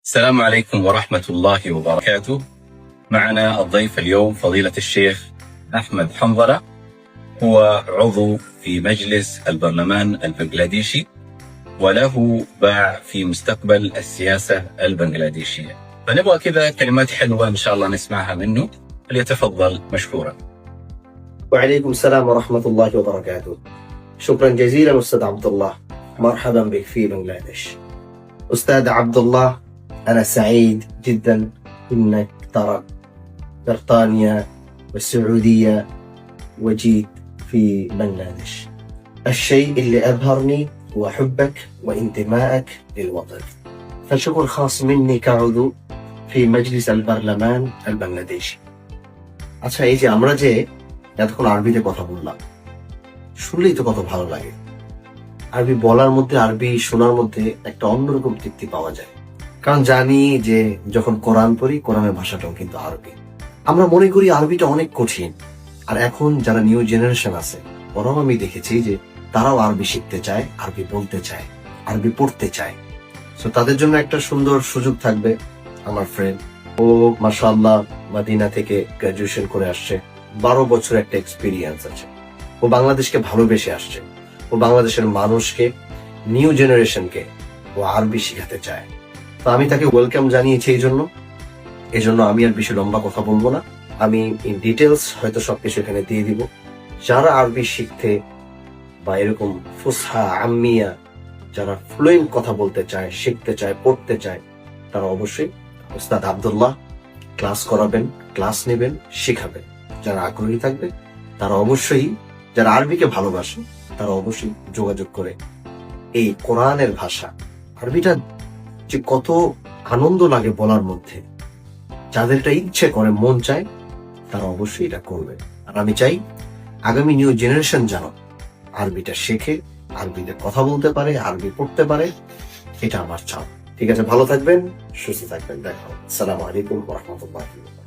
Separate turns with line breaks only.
السلام عليكم ورحمة الله وبركاته. معنا الضيف اليوم فضيلة الشيخ أحمد حنظلة، هو عضو في مجلس البرلمان البنغلاديشي وله باع في مستقبل السياسة البنغلاديشية، فنبغى كذا كلمات حلوة إن شاء الله نسمعها منه، فليتفضل مشكورا.
وعليكم السلام ورحمة الله وبركاته. شكرا جزيلا أستاذ عبد الله، مرحبا بك في بنغلاديش. أستاذ عبد الله، أنا سعيد جدا إنك ترك بريطانيا والسعودية وجيت في بنغلاديش. الشيء اللي أبهرني هو حبك وانتمائك للوطن، فشكر خاص مني كعضو في مجلس البرلمان البنغلاديشي। আচ্ছা, এই যে আমরা যে এতক্ষণ আরবিতে কথা বললাম, শুনলেই তো কত ভালো লাগে। আরবি বলার মধ্যে, আরবি শোনার মধ্যে একটা অন্যরকম তৃপ্তি পাওয়া যায়, কারণ জানি যে যখন কোরআন পড়ি, কোরআনের ভাষাটাও কিন্তু আরবি। আমরা মনে করি আরবিটা অনেক কঠিন, আর এখন যারা নিউ জেনারেশন আছে ওরাও আমি দেখেছি যে তারাও আরবি শিখতে চায়, আরবি বলতে চায়, আরবি পড়তে চায়। তো তাদের জন্য একটা সুন্দর সুযোগ থাকবে। আমার ফ্রেন্ড, ও মাশাআল্লাহ মদিনা থেকে গ্রাজুয়েশন করে আসছে, 12 বছর একটা এক্সপিরিয়েন্স আছে। ও বাংলাদেশকে ভালোবেসে আসছে, ও বাংলাদেশের মানুষকে, নিউ জেনারেশনকে ও আরবি শিখাতে চায়। তো আমি তাকে ওয়েলকাম জানিয়েছি। এই জন্য আমি আর বেশি লম্বা কথা বলবো না, আমি ইন ডিটেলস হয়তো সবকিছু এখানে দিয়ে দিব। যারা আরবি শিখতে বা এরকম ফুসহা আম্মিয়া, যারা ফ্লুয়েন্ট কথা বলতে চায়, শিখতে চায়, পড়তে চায়, তারা অবশ্যই ওস্তাদ আব্দুল্লাহ ক্লাস করাবেন, ক্লাস নেবেন, শিখাবেন। যারা আগ্রহী থাকবে তারা অবশ্যই, যারা আরবিকে ভালোবাসে তারা অবশ্যই যোগাযোগ করে এই কোরআনের ভাষা আরবিটা যে কত আনন্দ লাগে বলার মধ্যে, যাদের এটা ইচ্ছে করে, মন চায়, তারা অবশ্যই এটা করবে। আর আমি চাই আগামী নিউ জেনারেশন যেন আরবিটা শেখে, আরবিতে কথা বলতে পারে, আরবি পড়তে পারে, এটা আমার চাও। ঠিক আছে, ভালো থাকবেন, সুস্থ থাকবেন, দেখা হবে। আসসালামু আলাইকুম ওয়া রাহমাতুল্লাহি ওয়া বারাকাতুহু।